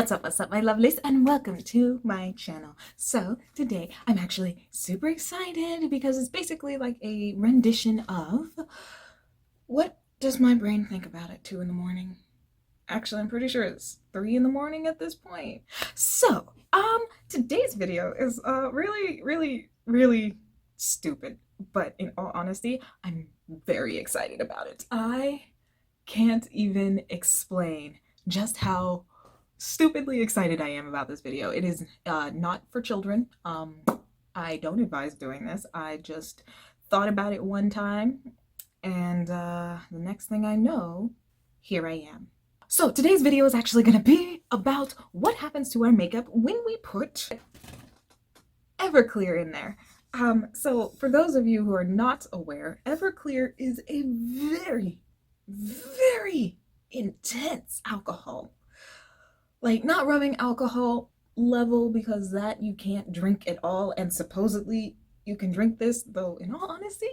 What's up, my lovelies, and welcome to my channel. So, today I'm actually super excited because it's basically like a rendition of what does my brain think about at 2 in the morning? Actually, I'm pretty sure it's 3 in the morning at this point. So, today's video is really stupid, but in all honesty, I'm very excited about it. I can't even explain just how stupidly excited I am about this video. It is not for children. I don't advise doing this. I just thought about it one time, and the next thing I know, here I am. So today's video is actually going to be about what happens to our makeup when we put Everclear in there. So for those of you who are not aware, Everclear is a very intense alcohol. Like, not rubbing alcohol level, because that you can't drink at all, and supposedly you can drink this, though in all honesty,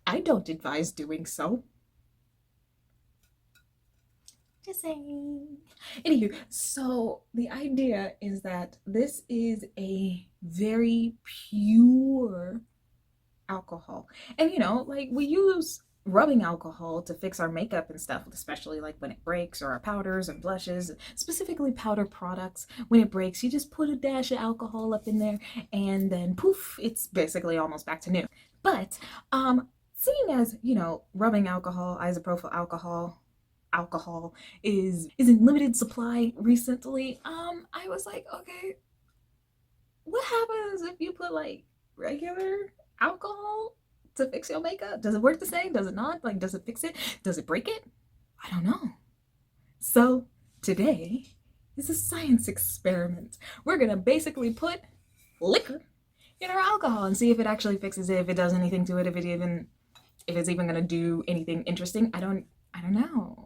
I don't advise doing so. Just saying. Anywho, so the idea is that this is a very pure alcohol. And you know, like, we use rubbing alcohol to fix our makeup and stuff, especially like when it breaks, or our powders and blushes, specifically powder products. When it breaks, you just put a dash of alcohol up in there and then poof, it's basically almost back to new. But seeing as, you know, rubbing alcohol, isopropyl alcohol is in limited supply recently, I was like, okay, what happens if you put like regular alcohol to fix your makeup? Does it work the same? Does it not? Like, does it fix it? Does it break it? I don't know. So today is a science experiment. We're gonna basically put liquor in our alcohol and see if it actually fixes it, if it does anything to it, if it's even gonna do anything interesting. I don't know.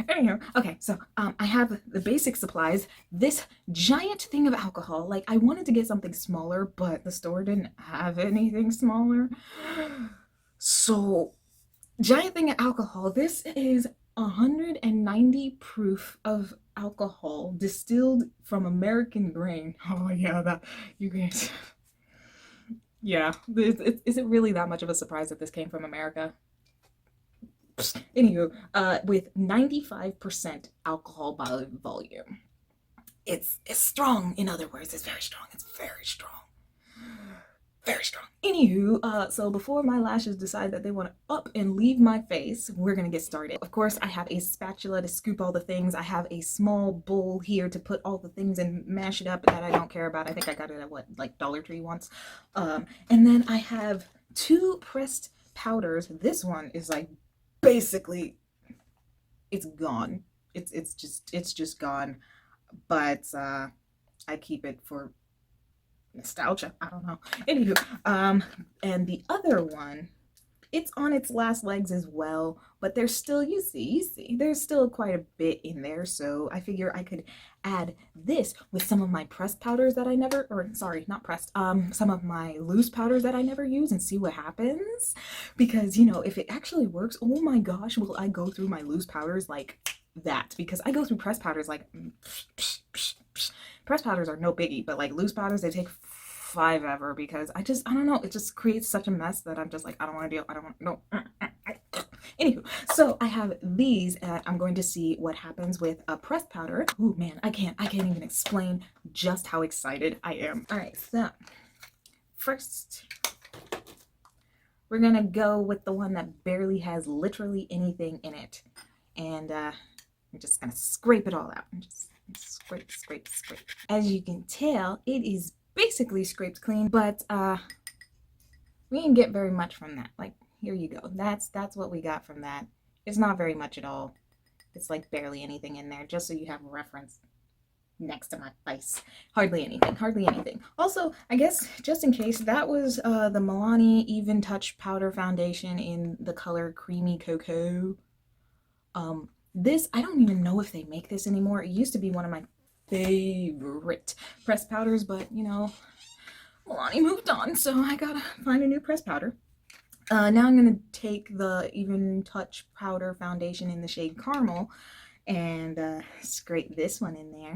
Anyhow, okay, so I have the basic supplies. This giant thing of alcohol. Like, I wanted to get something smaller, but the store didn't have anything smaller. So, giant thing of alcohol. This is 190 proof of alcohol distilled from American grain. Oh yeah, that you guys. Yeah, is it really that much of a surprise that this came from America? Anywho, with 95% alcohol by volume. It's strong, in other words. It's very strong. It's very strong. Very strong. Anywho, so before my lashes decide that they want to up and leave my face, we're gonna get started. Of course, I have a spatula to scoop all the things. I have a small bowl here to put all the things and mash it up that I don't care about. I think I got it at, what, like Dollar Tree once. And then I have 2 pressed powders. This one is like, basically, it's gone. It's just gone. But I keep it for nostalgia. I don't know. Anywho, and the other one, it's on its last legs as well, but there's still, you see, there's still quite a bit in there. So I figure I could add this with some of my pressed powders that I never, or sorry, not pressed, some of my loose powders that I never use, and see what happens. Because, you know, if it actually works, oh my gosh, will I go through my loose powders like that? Because I go through pressed powders like, pressed powders are no biggie, but like loose powders, they take forever, because I don't know, it just creates such a mess that I'm just like, I don't want to deal, I don't want, no. Anywho, so I have these, and I'm going to see what happens with a pressed powder. Oh man, I can't even explain just how excited I am. All right, so first we're gonna go with the one that barely has literally anything in it, and I'm just gonna scrape it all out and just scrape. As you can tell, it is basically scraped clean, but we didn't get very much from that. Like, here you go. That's what we got from that. It's not very much at all. It's like barely anything in there, just so you have a reference next to my face. Hardly anything. Also, I guess, just in case, that was the Milani Even Touch Powder Foundation in the color Creamy Cocoa. This, I don't even know if they make this anymore. It used to be one of my favorite pressed powders, but, you know, Milani moved on, so I gotta find a new pressed powder. Now I'm going to take the Even Touch Powder Foundation in the shade Caramel and scrape this one in there.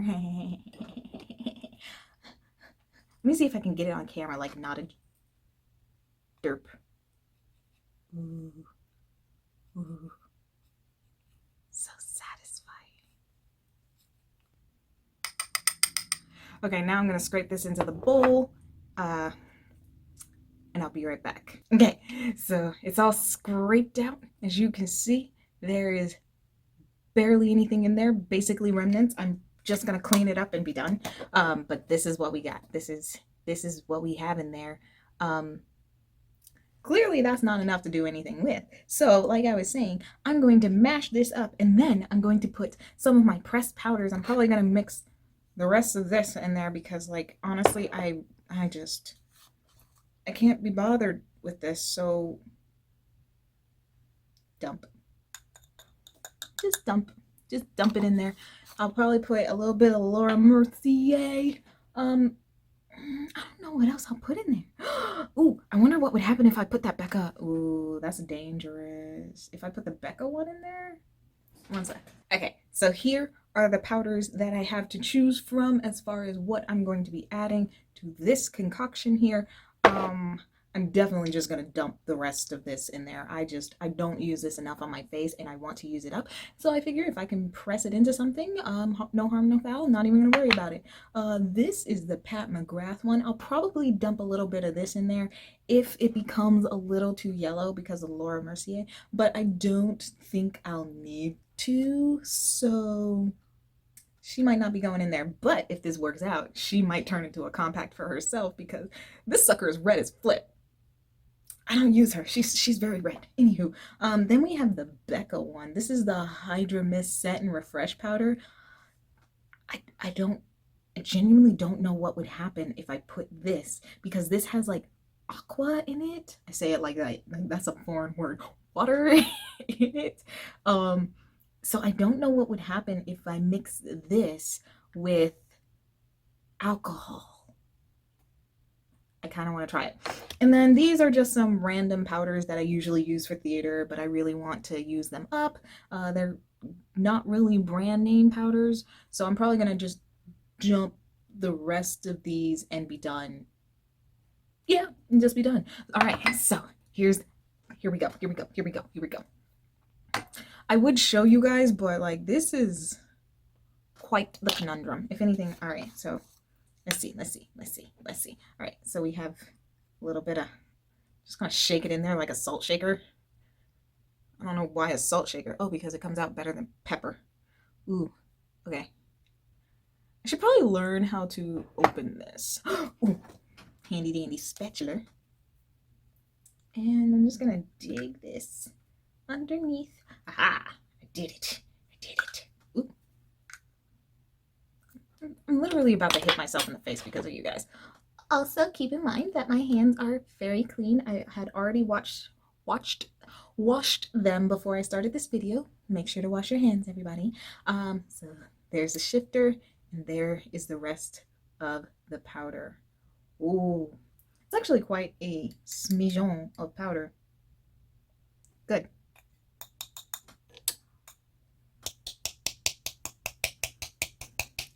Let me see if I can get it on camera, like not a derp. Ooh. Ooh. So satisfying. Okay, now I'm gonna scrape this into the bowl, and I'll be right back. Okay, so it's all scraped out. As you can see, there is barely anything in there, basically remnants. I'm just gonna clean it up and be done. But this is what we got. This is what we have in there. Clearly that's not enough to do anything with. So like I was saying, I'm going to mash this up, and then I'm going to put some of my pressed powders. I'm probably gonna mix the rest of this in there because, like, honestly, I can't be bothered with this, so dump. Just dump it in there. I'll probably put a little bit of Laura Mercier. I don't know what else I'll put in there. Ooh, I wonder what would happen if I put that Becca. Ooh, that's dangerous. If I put the Becca one in there? One sec. Okay, so here are the powders that I have to choose from as far as what I'm going to be adding to this concoction here. I'm definitely just gonna dump the rest of this in there. I don't use this enough on my face, and I want to use it up. So I figure if I can press it into something, no harm, no foul. Not even gonna worry about it. This is the Mcgrath one. I'll probably dump a little bit of this in there if it becomes a little too yellow because of Laura Mercier, but I don't think I'll need to. So she might not be going in there, but if this works out, she might turn into a compact for herself because this sucker is red as flip. I don't use her. She's very red. Anywho, then we have the Becca one. This is the Hydra Mist Set and Refresh powder. I genuinely don't know what would happen if I put this, because this has like aqua in it. I say it like that. That's a foreign word. Water in it. So I don't know what would happen if I mix this with alcohol. I kind of want to try it. And then these are just some random powders that I usually use for theater, but I really want to use them up. They're not really brand name powders, so I'm probably going to just jump the rest of these and be done. Yeah, and just be done. All right, so here we go. I would show you guys, but like this is quite the conundrum. If anything, all right, so let's see. All right, so we have a little bit of, just gonna shake it in there like a salt shaker. I don't know why a salt shaker. Oh, because it comes out better than pepper. Ooh, okay. I should probably learn how to open this. Ooh, handy dandy spatula. And I'm just gonna dig this underneath. Aha, I did it. Ooh. I'm literally about to hit myself in the face because of you guys. Also, keep in mind that my hands are very clean. I had already washed them before I started this video. Make sure to wash your hands, everybody. So there's a shifter, and there is the rest of the powder. Ooh, it's actually quite a smidgen of powder. Good.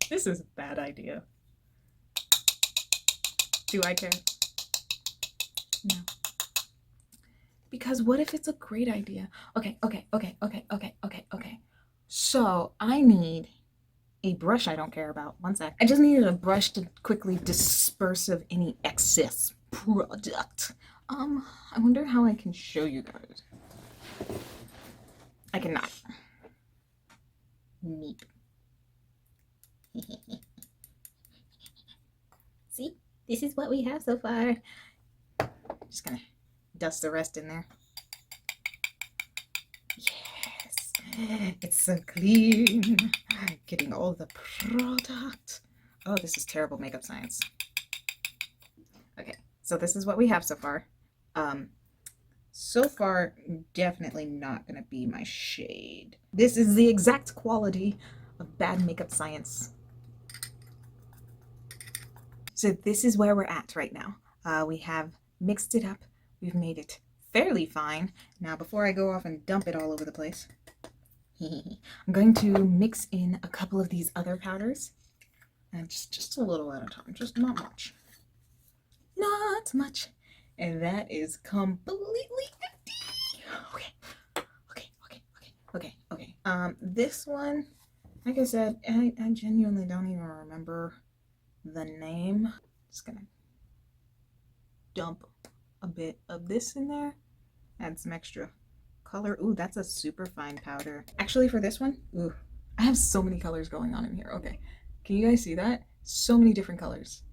This is a bad idea. Do I care? No. Because what if it's a great idea? Okay. So I need a brush I don't care about. One sec. I just needed a brush to quickly disperse of any excess product. I wonder how I can show you guys. I cannot. Neat. See? This is what we have so far. Just gonna dust the rest in there. Yes, it's so clean. Getting all the product. Oh, this is terrible makeup science. Okay, so this is what we have so far. So far, definitely not gonna be my shade. This is the exact quality of bad makeup science. So this is where we're at right now. We have mixed it up. We've made it fairly fine. Now, before I go off and dump it all over the place, I'm going to mix in a couple of these other powders. And just a little at a time, just not much. not much. And that is completely empty. Okay, okay. This one, like I said, I genuinely don't even remember the name. Just gonna dump a bit of this in there, add some extra color. Ooh, that's a super fine powder. Actually, for this one, ooh, I have so many colors going on in here. Okay, can you guys see that? So many different colors.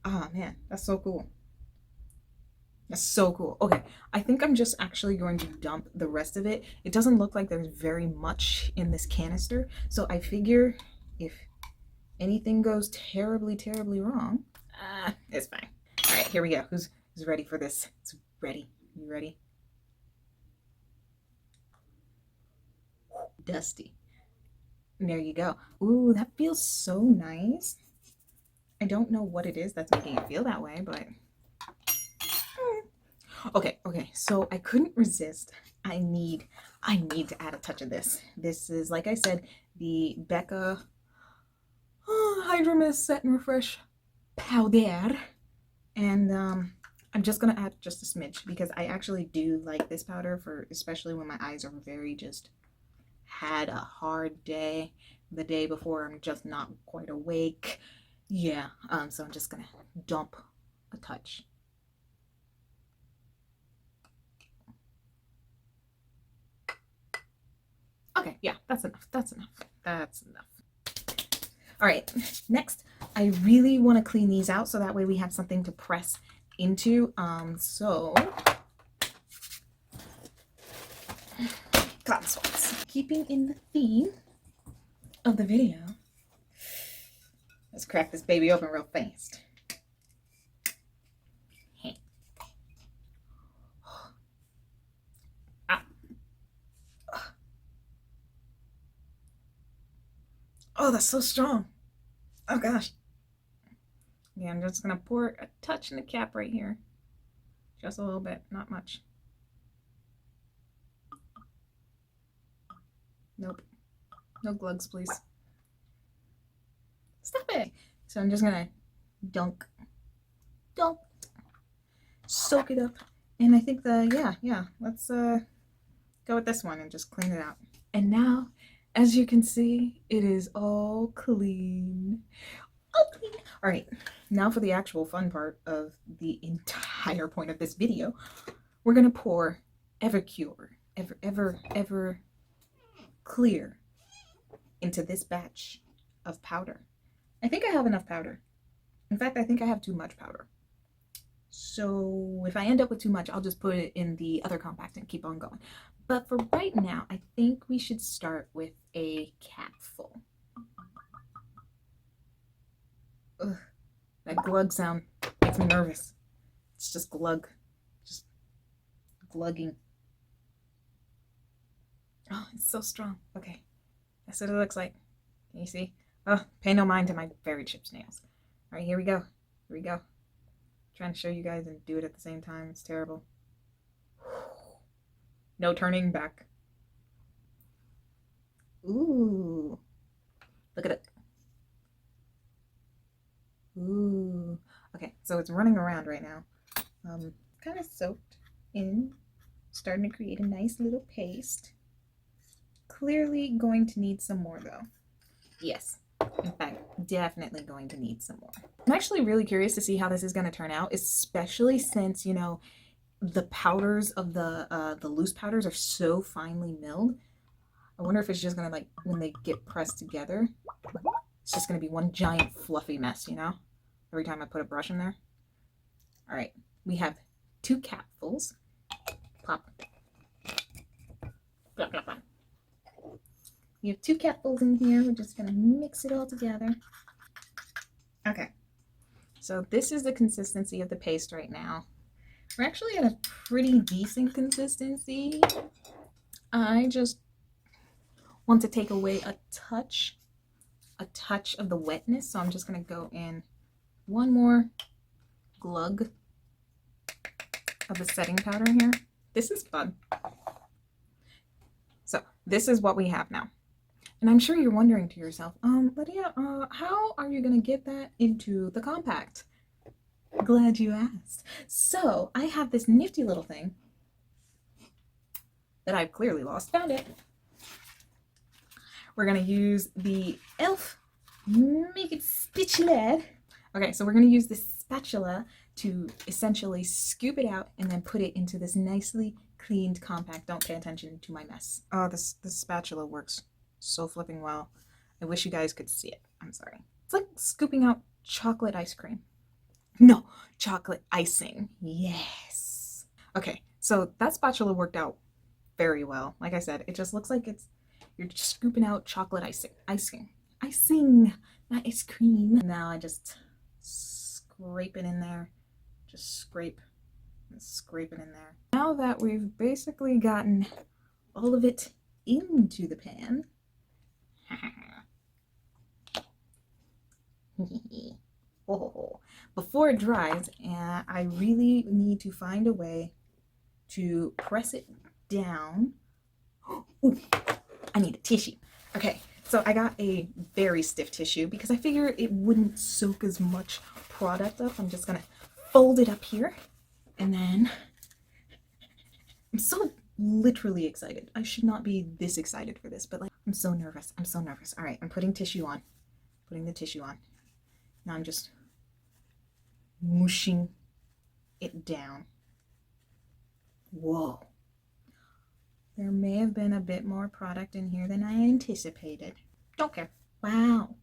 Ah, man, that's so cool. That's so cool. Okay, I think I'm just actually going to dump the rest of it. It doesn't look like there's very much in this canister, so I figure if anything goes terribly, terribly wrong, it's fine. All right, here we go. Who's ready for this? It's ready. You ready? Dusty. And there you go. Ooh, that feels so nice. I don't know what it is that's making it feel that way, but okay. So I couldn't resist. I need to add a touch of this. This is, like I said, the Becca Hydra Mist Set and Refresh powder, and I'm just gonna add just a smidge because I actually do like this powder for especially when my eyes are very just had a hard day the day before. I'm just not quite awake. Yeah, so I'm just gonna dump a touch. Okay, yeah, that's enough. All right, next, I really want to clean these out so that way we have something to press into. So cotton swabs. Keeping in the theme of the video, let's crack this baby open real fast. Oh, that's so strong. Oh gosh. Yeah, I'm just gonna pour a touch in the cap right here. Just a little bit, not much. Nope. No glugs, please. Stop it. So I'm just gonna dunk, soak it up. And I think let's go with this one and just clean it out. And now, as you can see, it is all clean. All clean. All right, now for the actual fun part of the entire point of this video. We're gonna pour Everclear, Everclear into this batch of powder. I think I have enough powder. In fact, I think I have too much powder. So if I end up with too much, I'll just put it in the other compact and keep on going. But for right now, I think we should start with a capful. Ugh, that glug sound makes me nervous. It's just glug. Just glugging. Oh, it's so strong. Okay, that's what it looks like. Can you see? Oh, pay no mind to my very chipped nails. All right, here we go. Here we go. Trying to show you guys and do it at the same time. It's terrible. No turning back. Ooh. Look at it. Ooh. Okay, so it's running around right now. Kind of soaked in. Starting to create a nice little paste. Clearly going to need some more though. Yes. In fact, definitely going to need some more. I'm actually really curious to see how this is going to turn out, especially since, you know, the powders of the loose powders are so finely milled. I wonder if it's just going to, like, when they get pressed together, it's just going to be one giant fluffy mess, you know, every time I put a brush in there. All right, we have 2 capfuls. Plop. Plop, plop, plop. We have 2 capfuls in here. We're just going to mix it all together. Okay, so this is the consistency of the paste right now. We're actually at a pretty decent consistency. I just want to take away a touch of the wetness. So I'm just going to go in one more glug of the setting powder here. This is fun. So this is what we have now. And I'm sure you're wondering to yourself, Lydia, how are you going to get that into the compact? Glad you asked. So I have this nifty little thing that I've clearly lost. Found it. We're gonna use the elf make it spatula. Okay, so we're gonna use this spatula to essentially scoop it out and then put it into this nicely cleaned compact. Don't pay attention to my mess. Oh, this spatula works so flipping well. I wish you guys could see it. I'm sorry. It's like scooping out chocolate ice cream. No, chocolate icing. Yes. Okay, so that spatula worked out very well. Like I said, it just looks like you're just scooping out chocolate icing, not ice cream. Now I just scrape it in there. Just scrape and scrape it in there. Now that we've basically gotten all of it into the pan, before it dries, I really need to find a way to press it down. Ooh, I need a tissue. Okay, so I got a very stiff tissue because I figure it wouldn't soak as much product up. I'm just gonna fold it up here, and then I'm so literally excited. I should not be this excited for this, but like I'm so nervous. I'm so nervous. All right, I'm putting tissue on. Putting the tissue on. Now I'm just mushing it down. Whoa. There may have been a bit more product in here than I anticipated. Don't care. Wow.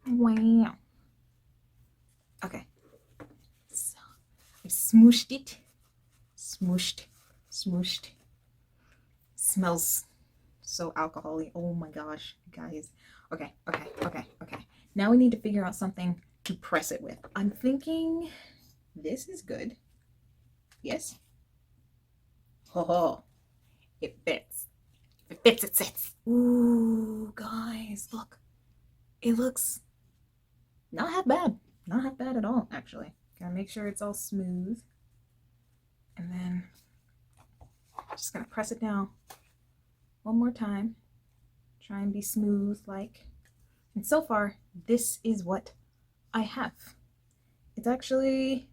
Wow. Okay. So I smooshed it. Smooshed. Smooshed. Smells so alcohol-y. Oh my gosh, guys. Okay. Now we need to figure out something to press it with. I'm thinking this is good. Yes? Oh, it fits. If it fits, it sits. Ooh, guys, look. It looks not half bad. Not half bad at all, actually. Gotta make sure it's all smooth. And then I'm just gonna press it down one more time. Try and be smooth like. And so far, this is what I have. It's actually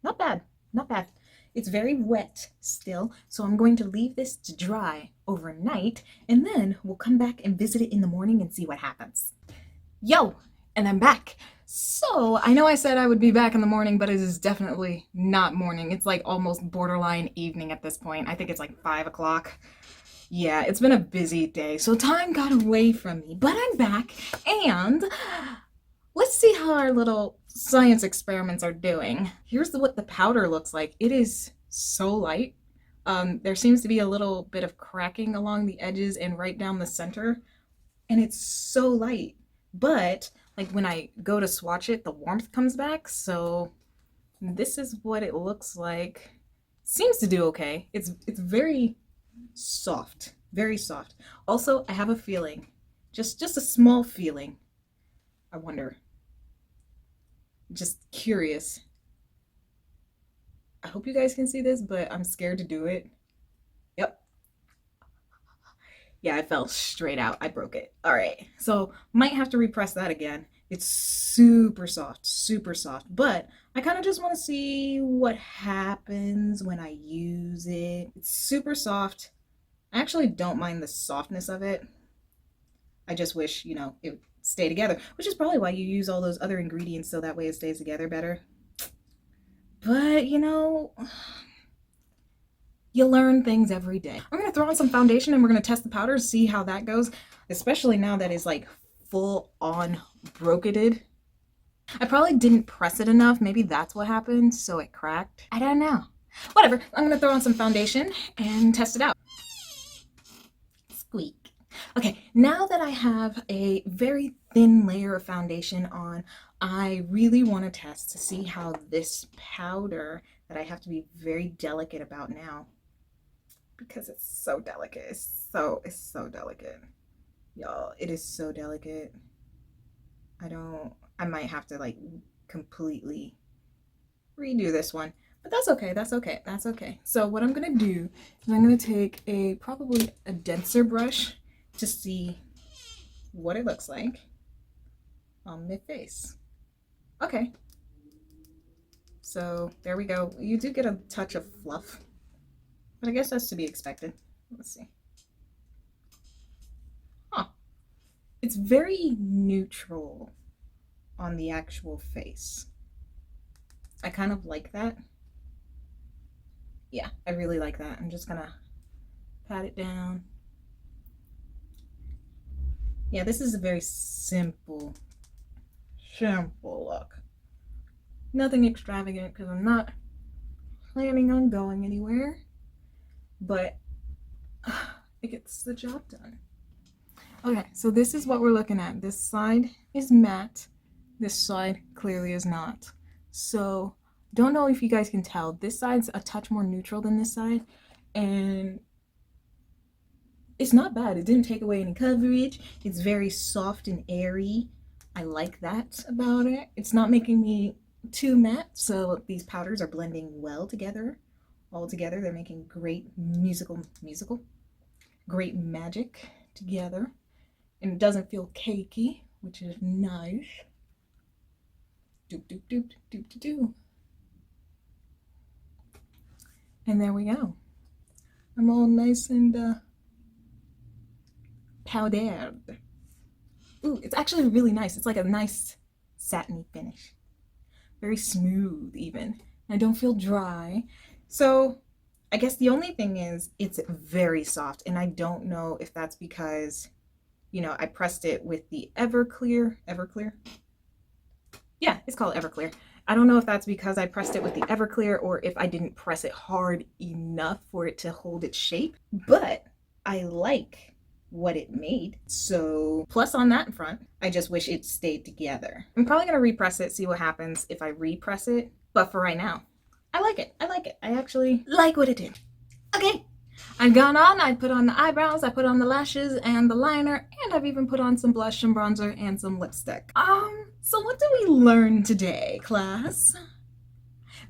not bad. Not bad. It's very wet still, so I'm going to leave this to dry overnight, and then we'll come back and visit it in the morning and see what happens. Yo, and I'm back. So, I know I said I would be back in the morning, but it is definitely not morning. It's like almost borderline evening at this point. I think it's like 5 o'clock. Yeah, it's been a busy day, so time got away from me, but I'm back, and let's see how our little science experiments are doing. Here's what the powder looks like. It is so light. There seems to be a little bit of cracking along the edges and right down the center, and it's so light. But like when I go to swatch it, the warmth comes back, so this is what it looks like. Seems to do okay. It's very soft, very soft. Also, I have a feeling, just a small feeling. I wonder. Just curious. I hope you guys can see this, but I'm scared to do it. Yep. Yeah, I fell straight out. I broke it. All right. So might have to repress that again. It's super soft, but I kind of just want to see what happens when I use it. It's super soft. I actually don't mind the softness of it. I just wish, you know, it would stay together, which is probably why you use all those other ingredients so that way it stays together better. But, you know, you learn things every day. I'm going to throw on some foundation and we're going to test the powder, see how that goes, especially now that it's like full on broketed. I probably didn't press it enough. Maybe that's what happened, so it cracked. I don't know. Whatever. I'm going to throw on some foundation and test it out. Squeak. Okay, now that I have a very thin layer of foundation on, I really want to test to see how this powder that I have to be very delicate about now, because it's so delicate. It's so delicate. Y'all, it is so delicate. I might have to like completely redo this one, but that's okay. So what I'm gonna do is I'm gonna take probably a denser brush to see what it looks like on my face. Okay, so there we go. You do get a touch of fluff, but I guess that's to be expected. Let's see. Huh. It's very neutral on the actual face. I kind of like that. Yeah, I really like that. I'm just gonna pat it down. Yeah, this is a very simple look. Nothing extravagant because I'm not planning on going anywhere, but it gets the job done. Okay, so this is what we're looking at. This side is matte. This side clearly is not. So don't know if you guys can tell. This side's a touch more neutral than this side, and it's not bad. It didn't take away any coverage. It's very soft and airy. I like that about it. It's not making me too matte, so these powders are blending well together. All together, they're making great great magic together. And it doesn't feel cakey, which is nice. Doop, doop, doop, doop, doop, doop. And there we go. I'm all nice and powdered. Ooh, it's actually really nice. It's like a nice satiny finish. Very smooth even. I don't feel dry. So I guess the only thing is it's very soft, and I don't know if that's because, you know, I pressed it with the Everclear. Yeah, it's called Everclear. I don't know if that's because I pressed it with the Everclear or if I didn't press it hard enough for it to hold its shape, but I like what it made. So plus on that in front, I just wish it stayed together. I'm probably gonna repress it, see what happens if I repress it, but for right now, I like it. I actually like what it did. Okay, I've gone on, I put on the eyebrows, I put on the lashes and the liner, and I've even put on some blush, some bronzer, and some lipstick. So what did we learn today, class?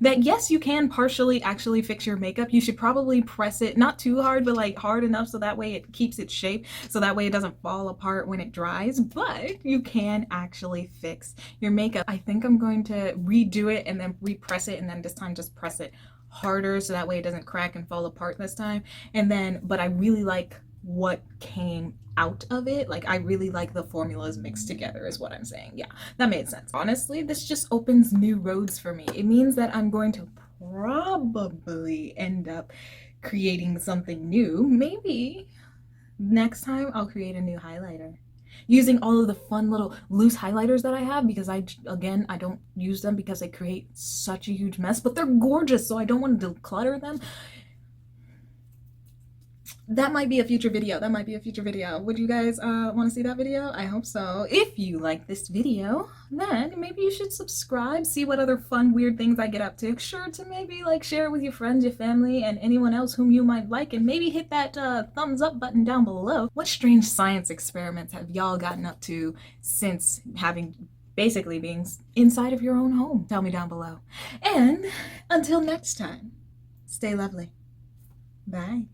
That yes, you can partially actually fix your makeup. You should probably press it, not too hard, but like hard enough so that way it keeps its shape, so that way it doesn't fall apart when it dries, but you can actually fix your makeup. I think I'm going to redo it and then repress it, and then this time just press it harder so that way it doesn't crack and fall apart this time. And then, but I really like what came out of it. Like, I really like the formulas mixed together is what I'm saying. Yeah, that made sense. Honestly, this just opens new roads for me. It means that I'm going to probably end up creating something new. Maybe next time I'll create a new highlighter using all of the fun little loose highlighters that I have, because I don't use them because they create such a huge mess, but they're gorgeous, so I don't want to declutter them. That might be a future video. Would you guys want to see that video? I hope so. If you like this video, then maybe you should subscribe, see what other fun, weird things I get up to. Sure to maybe like share it with your friends, your family, and anyone else whom you might like, and maybe hit that thumbs up button down below. What strange science experiments have y'all gotten up to since basically being inside of your own home? Tell me down below. And until next time, stay lovely. Bye.